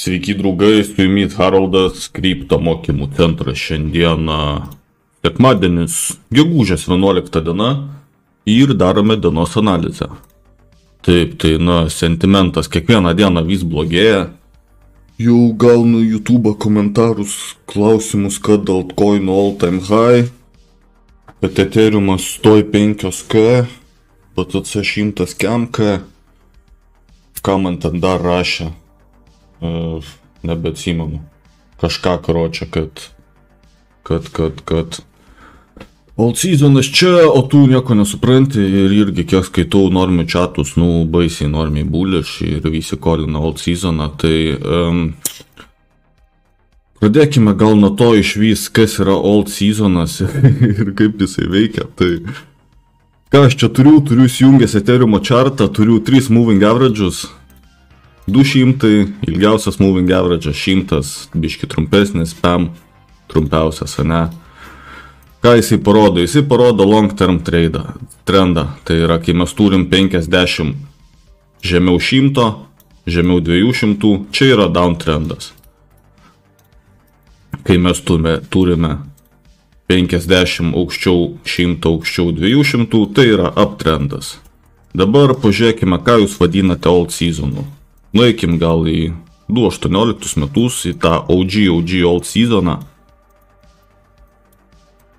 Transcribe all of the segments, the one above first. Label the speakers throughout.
Speaker 1: Sveiki draugai, su jumis Haroldas, Krypto mokymų centras. Šiandieną sekmadienis, gegužės 11 diena ir darome dienos analizę. Taip, tai sentimentas kiekvieną dieną vis blogėja. Jau gaunu YouTube komentarus, klausimus, kad altcoinų all time high, kad Ethereumas stoj 5K, BTC 100 KMK, ką man ten dar rašė. Nebeatsimenu. Kažką karočią, kad all seasonas čia, o tu nieko nesupranti ir irgi kiek skaitau normių chatus, baisiai normiai bullish ir visi kolina all seasoną, tai pradėkime gal nuo to išvis, kas yra all seasonas ir kaip jisai veikia. Tai ką aš čia turiu įsijungęs Ethereumo chartą, turiu 3 moving averages, 200, ilgiausias moving average, 100, biški trumpesnis, PAM trumpiausias, ne? Ką jisai parodo? Jisai parodo long term trendą. Tai yra, kai mes turim 50 žemiau 100, žemiau 200, čia yra down trendas. Kai mes turime 50 aukščiau 100, aukščiau 200, tai yra up trendas. Dabar pažiūrėkime, ką jūs vadinate all seasonu. Nueikim gal į 2018 metus, į tą OG all seasoną.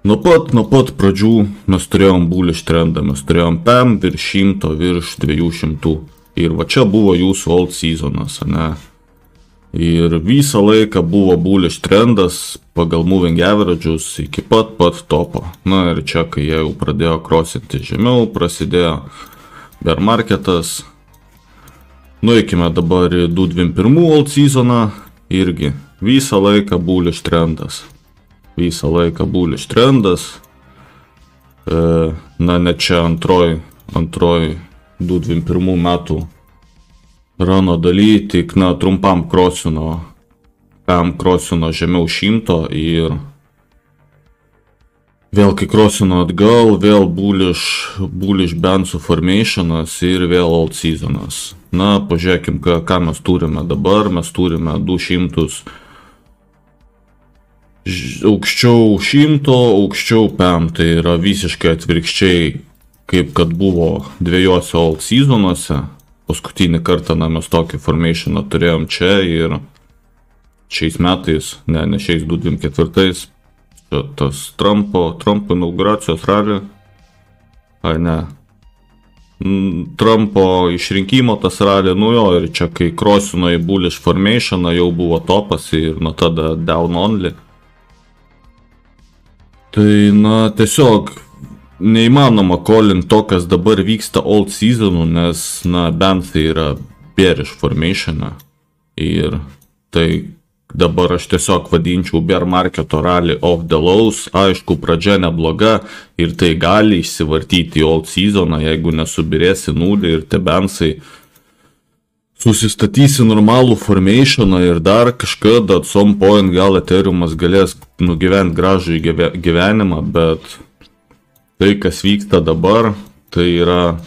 Speaker 1: Nuo pat pradžių mes turėjom bullish trendą, mes turėjom PAM virš 100, virš 200. Ir va čia buvo jūsų all seasonas, ne? Ir visą laiką buvo bullish trendas pagal moving averages iki pat topo. Na ir čia, kai jie jau pradėjo crossinti žemiau, prasidėjo bear marketas. Nueikime dabar į 2021 all seasoną, irgi visą laiką bullish trendas. Visą laiką bullish trendas. Ne čia antroj 2021 metų rano daly, tik trumpam crossino žemiau 100 ir vėl kai crossino atgal, vėl bullish band formationas ir vėl all seasonas. Na, pažiūrėkim, ką mes turime dabar. Mes turime 200 aukščiau 100, aukščiau PAM. Tai yra visiškai atvirkščiai, kaip kad buvo dviejose all seasonuose. Paskutinį kartą mes tokį formationą turėjom čia ir šiais metais, ne šiais 2024, tas Trumpo inauguracijos rally, ar ne? Trumpo išrinkimo tas rally, ir čia kai crossino į bullish formationą jau buvo topas ir nuo tada down only. Tai tiesiog neįmanoma kolint to, kas dabar vyksta all seasonu, nes bent tai yra bearish formationą ir tai dabar aš tiesiog vadinčiau bear marketo rally off the lows. Aišku, pradžia nebloga ir tai gali išsivartyti all seasoną, jeigu nesubirėsi nulį ir te bensai susistatysi normalų formationą ir dar kažkada at some point gal Ethereumas galės nugyventi gražų gyvenimą, bet tai, kas vyksta dabar, tai yra,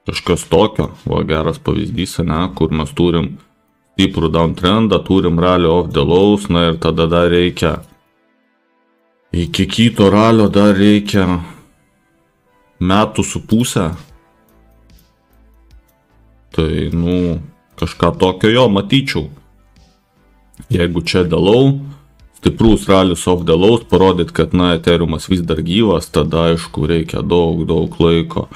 Speaker 1: kažkas tokio, geras pavyzdys, kur mes turim stiprų down trendą, turim rally off the lows, ir tada dar reikia, iki kito ralio dar reikia metų su pusę. Tai, kažką tokio jo matyčiau. Jeigu čia the low, stiprus rallis off the lows, parodyt, kad, Ethereumas vis dar gyvas, tada, aišku, reikia daug laiko.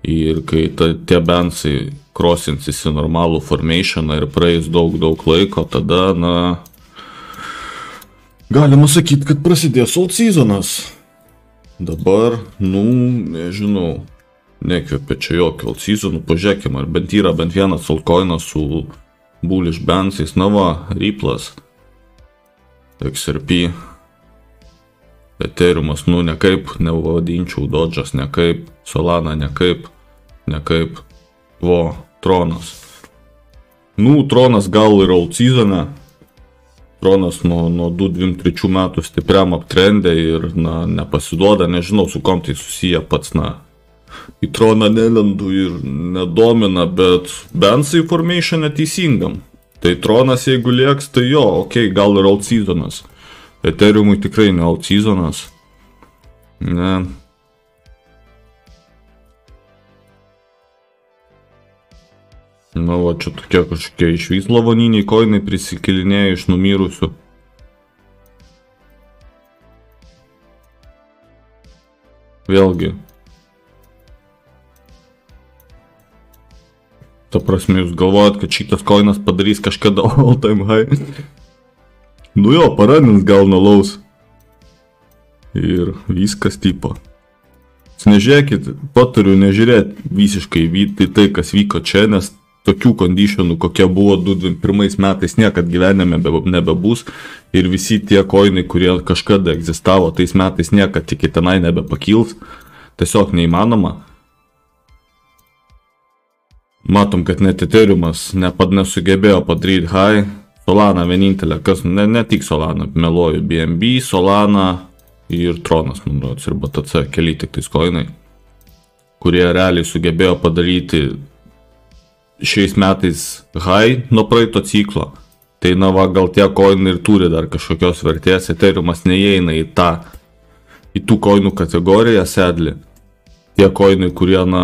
Speaker 1: Ir kai tie bensai crossinsis į normalų formationą ir praeis daug laiko, tada, galima sakyti, kad prasidės all seasonas. Dabar, nežinau, nekvepia čia jokio all seasonų, pažiūrėkime, ar bent yra bent vienas altcoinas su bullish bandsais, Ripple'as, XRP, Ethereumas, nekaip nevadinčiau, Dodge'as nekaip, Solana nekaip, Tronas. Tronas gal ir all seasoną, Tronas nuo 2023 metų stipriam uptrendė ir, nepasiduoda, nežinau, su kom tai susiję pats, į Troną nelendu ir nedomina, bet bensai formation neteisingam. Tai Tronas jeigu lieks, tai jo, okei, gal ir alt seasonas. Ethereumui tikrai ne alt seasonas. Ne. Na va, čia tokie kažkokie išvis lavoniniai koinai prisikelinėja iš numirusių. Vėlgi. Ta prasme, jūs galvojat, kad šitas koinas padarys kažkada all time high. Nu jo, paranins gal nalaus. Ir viskas tipo. Nežiūrėkit, patariu nežiūrėti visiškai tai, kas vyko čia, nes tokių konditionų, kokie buvo 2021 metais, niekad gyvenime nebebus. Ir visi tie koinai, kurie kažkada egzistavo, tais metais niekad iki tenai nebepakils. Tiesiog neįmanoma. Matom, kad net Ethereumas nesugebėjo padaryti high. Solana vienintelė, kas, ne tik Solana, meluoju, BNB, Solana ir Tronas, man rodos, ir BTC, keli tik tais koinai, kurie realiai sugebėjo padaryti šiais metais high nuo praeito ciklo. Tai na va, gal tie koinai ir turi dar kažkokios vertės, Ethereumas neįeina į tų koinų kategoriją sedlį. Tie koinai, kurie na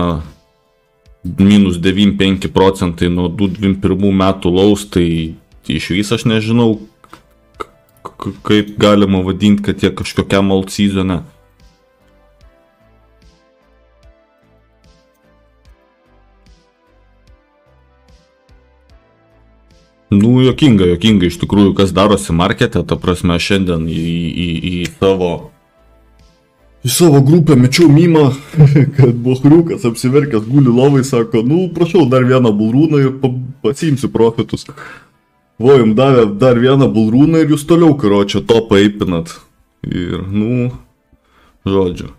Speaker 1: minus 9,5% nuo 2021 metų laus, tai iš vis aš nežinau, kaip galima vadinti, kad jie kažkokiam alt seasone. Nu, jokinga iš tikrųjų, kas darosi markete, ta prasme, šiandien į savo grupę mečiau mymą, kad bohriukas apsiverkęs guli lovai, sako, nu, prašau, dar vieną bulrūną ir pasiimsiu profitus. Vo, jums davė dar vieną bulrūną ir jūs toliau, karočią, topą eipinat. Ir, nu, žodžiu.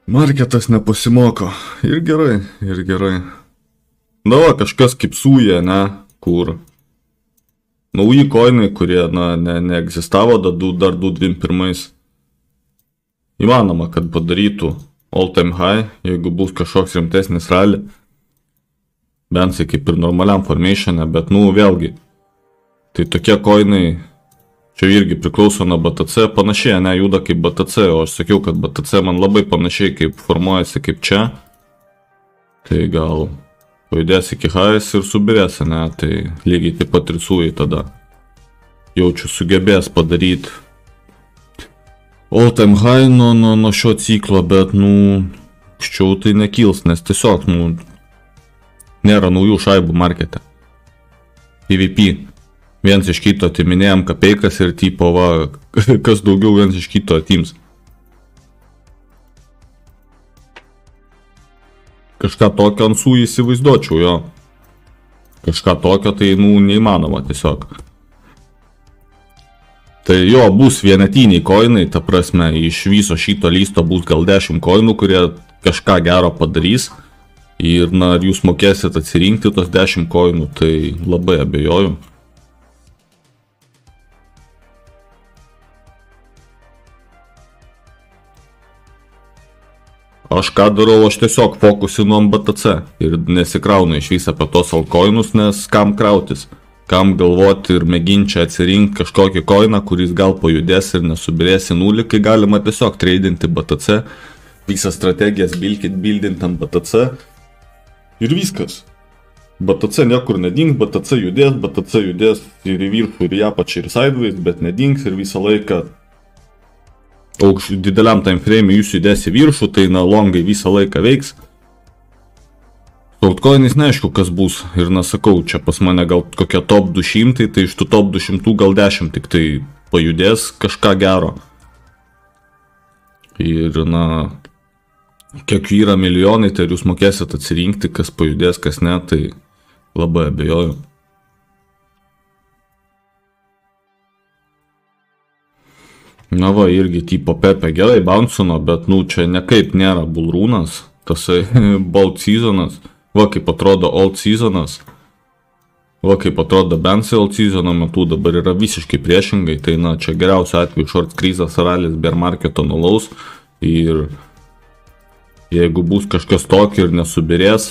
Speaker 1: Marketas nepasimoko. Ir gerai. Na, va, kažkas kaip sūja, ne, kur. Nauji koinai, kurie, na, neegzistavo dar 2021. Įmanoma, kad padarytų all time high, jeigu bus kažkoks rimtesnis rally. Bent kaip ir normaliam formatione, bet, nu, vėlgi. Tai tokie koinai, čia irgi priklauso nuo BTC, panašiai, ne, juda kaip BTC, o aš sakiau, kad BTC man labai panašiai kaip formuojasi kaip čia. Tai gal pajudės iki highs ir subirės, ne, tai lygiai taip pat ir sūjai tada. Jaučiu sugebės padaryti all time high nuo šio ciklo, bet, nu, ščiau tai nekils, nes tiesiog, nu, nėra naujų šaibų markete. PvP. Viens iš kito atiminėjom kapeikas ir tipo, va, kas daugiau viens iš kito atims. Kažką tokio ant sūjį įsivaizduočiau, jo. Kažką tokio tai, nu, neįmanoma tiesiog. Tai jo, bus vienetiniai koinai, ta prasme, iš viso šito listo bus gal 10 koinų, kurie kažką gero padarys. Ir, na, ar jūs mokėsit atsirinkti tos 10 koinų, tai labai abejoju. Aš ką darau, aš tiesiog fokusinu ant BTC ir nesikraunu iš vis apie tos altcoinus, nes kam krautis. Kam galvoti ir mėginti atsirinkti kažkokį koiną, kuris gal pajudės ir nesubirės į nulį, kai galima tiesiog tradinti BTC, visą strategijas bildinti ant BTC ir viskas. BTC niekur nedings, BTC judės ir į viršų, ir į apačią, ir sideways, bet nedings ir visą laiką dideliam time frame jūs judės į viršų, tai na longai visą laiką veiks. Altcoinais neaišku, kas bus ir nesakau, čia pas mane gal kokia top 200, tai iš tų top 200 gal 10 tik tai pajudės kažką gero. Ir na, kiek yra milijonai, tai jūs mokėsit atsirinkti, kas pajudės, kas ne, tai labai abejoju. Na va, irgi tipo Pepe gerai bouncino, bet nu čia nekaip nėra bullrūnas, tasai bolt seasonas. Va kaip atrodo old seasonas, va kaip atrodo Bensi old seasono metu, dabar yra visiškai priešingai, tai na čia geriausiu atveju short krizas ralis bear marketo nulaus ir jeigu bus kažkas tokio ir nesubirės,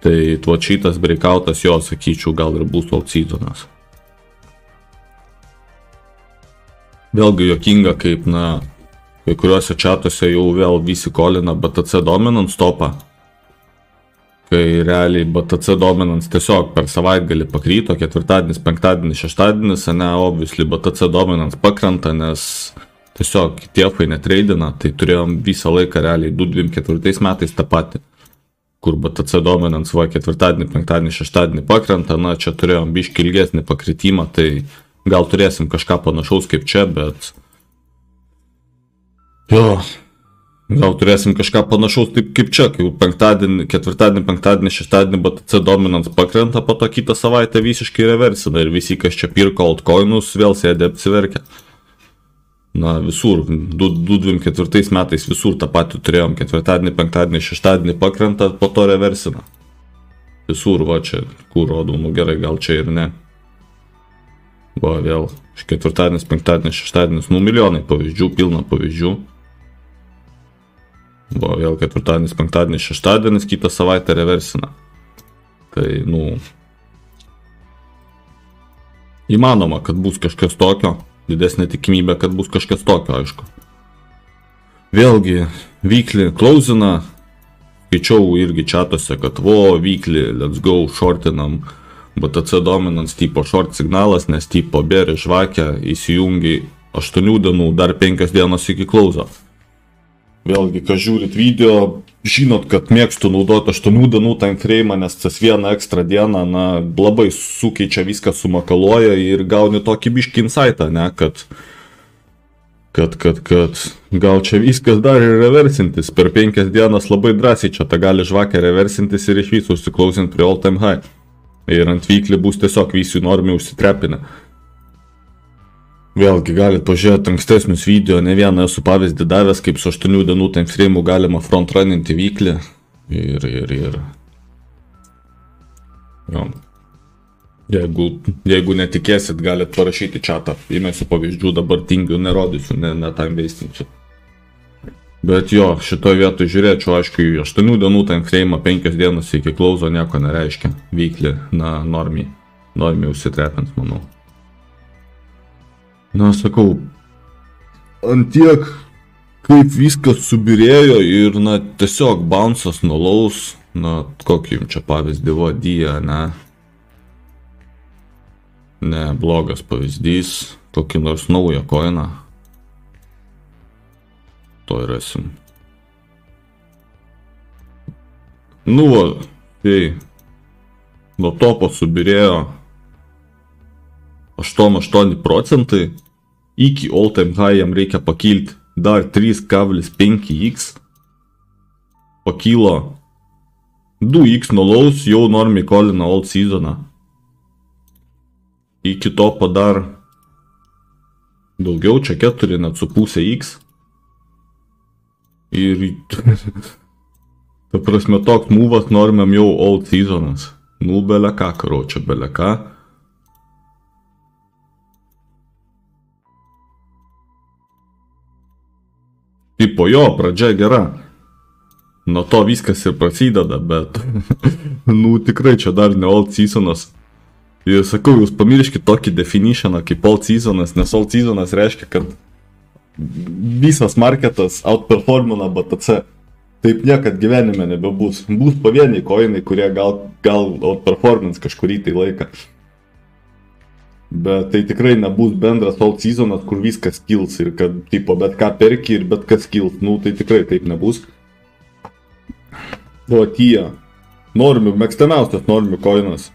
Speaker 1: Tai tuo šitas breakoutas jo, sakyčiau, gal ir bus old seasonas. Vėlgi jokinga, kaip, kai kuriuose čatuose jau vėl visi kolina BTC dominance topą. Kai realiai BTC dominance tiesiog per savaitgalį pakryto, ketvirtadienis, penktadienis, šeštadienis, obviously BTC dominance pakrenta, nes tiesiog tiefai netreidina, tai turėjom visą laiką realiai 2024 metais tą patį, kur BTC dominance ketvirtadienį, penktadienį, šeštadienį pakrenta, čia turėjom biškį ilgesnį pakritimą, tai gal turėsim kažką panašaus kaip čia, bet gal turėsim kažką panašaus taip kaip čia, kai penktadienį, ketvirtadienį, penktadienį, šeštadienį BTC dominance pakrenta, po to kitą savaitę visiškai reversina ir visi, kas čia pirko altcoinus, vėl sėdė apsiverkę. Visur, 2024 metais visur tą patį turėjom, ketvirtadienį, penktadienį, šeštadienį pakrenta, po to reversina. Visur, čia, kur rodau, gerai, gal čia ir ne. Vėl, ketvirtadienis, penktadienis, šeštadienis, milijonai pavyzdžių, pilna pavyzdžių. Vėl ketvirtadienis, penktadienis, šeštadienis, kitą savaitę reversina. Tai, įmanoma, kad bus kažkas tokio, didesnė tikimybė, kad bus kažkas tokio, aišku. Vėlgi, weekly closina, skaičiau irgi čatuose, kad weekly, let's go, shortinam, BTC dominance tipo short signalas, nes tipo bėri žvakę, įsijungi 8 dienų, dar 5 dienos iki close. Vėlgi, kas žiūrit video, žinot, kad mėgstu naudoti 8 dienų time frame, nes tas vieną ekstra dieną, labai sukeičia viską, sumakaluoja ir gauni tokį biškį insightą, kad gal čia viskas dar ir reversintis, per 5 dienas labai drąsiai čia ta gali žvakę reversintis ir iš viso užsiklausinti prie all time high. Ir ant weekly bus tiesiog visi normi užsitrepinę. Vėlgi galit pažiūrėti ankstesnius video, ne vieną esu pavyzdį davęs, kaip su 8 dienų time frame galima frontrunninti weekly. Jeigu netikėsit, galit parašyti čatą. Įmėsiu pavyzdžių, dabar tingiu, nerodysiu, ne time wastinsiu. Bet šitoj vietoj žiūrėčiau, aišku, 8 dienų time frame, 5 dienos iki close nieko nereiškia. Weekly, normiai užsitrepins, manau. Sakau, antiek, kaip viskas subirėjo ir, tiesiog bouncas nulaus, kokį jums čia pavyzdį vadyja, ne, blogas pavyzdys, kokį nors naują coiną. To ir rasim. Nuo topo subirėjo 8,8%, iki all time high jam reikia pakilti dar 3,5x, pakilo 2x nulaus, jau normiai kolina old seasoną. Iki topo dar daugiau, čia 4,5x. Ir ta prasme toks mūvas normiam jau old seasonas. Beleka, karočią, beleka. Tipo pradžia gera. Nuo to viskas ir prasideda, bet tikrai čia dar ne old seasonas. Ir sakau, jūs pamirškit tokį definitioną kaip old seasonas, nes old seasonas reiškia, kad visas marketas outperformina BTC. Taip niekad gyvenime nebebus. Bus pavieniai coinai, kurie gal outperformins kažkurį tai laiką. Bet tai tikrai nebus bendras old seasonas, kur viskas kils ir kad bet ką perki ir bet kas kils. Tai tikrai taip nebus. Mėgstamiausias normių coinas.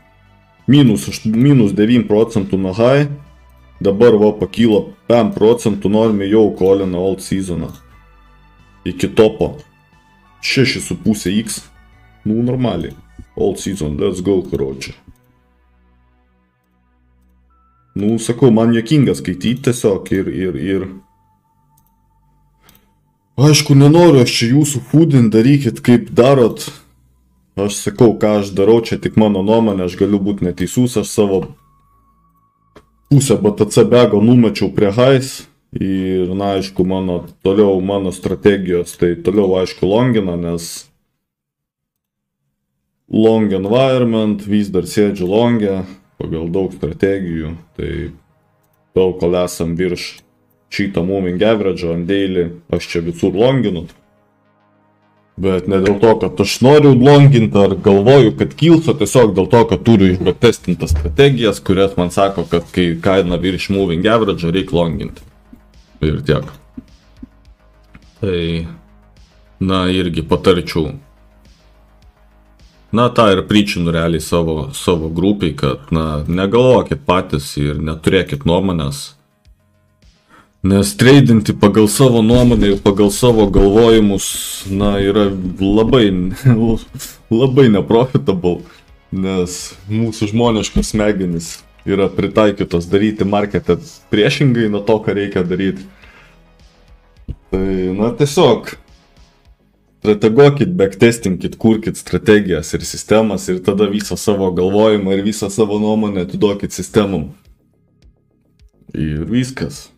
Speaker 1: Minus 9% nuo high. Dabar pakilo 5% normi jau kolina old seasoną. Iki topo 6,5x. Normaliai. Old season, let's go, karočią. Sakau, man jokinga skaityti tiesiog ir... Aišku, nenoriu aš čia jūsų foodin, darykit kaip darot. Aš sakau, ką aš darau, čia tik mano nuomonė, aš galiu būti neteisus, aš savo pusę BTC bego numečiau prie highs ir, aišku, toliau mano strategijos, tai toliau, aišku, longina, nes long environment, vis dar sėdžiu longe, pagal daug strategijų, tai tol kol esam virš šitą moving average on daily, aš čia visur longinu. Bet ne dėl to, kad aš noriu longinti ar galvoju, kad kils, o tiesiog dėl to, kad turiu išbetestintas strategijas, kurias man sako, kad kai kaina virš moving average, reikia longinti. Ir tiek. Tai, na, irgi patarčiau. Na, tą ir pričinu realiai savo grupiai, kad, na, negalvokit patys ir neturėkit nuomonės. Nes treidinti pagal savo nuomonę ir pagal savo galvojimus, na, yra labai neprofitable, nes mūsų žmoniškos smegenys yra pritaikytos daryti marketą priešingai nuo to, ką reikia daryti. Tai, na, tiesiog strateguokit, backtestinkit, kurkit strategijas ir sistemas ir tada visą savo galvojimą ir visą savo nuomonę atiduokit sistemom. Ir viskas.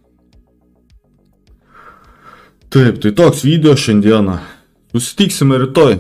Speaker 1: Taip, tai toks video šiandieną. Susitiksime rytoj.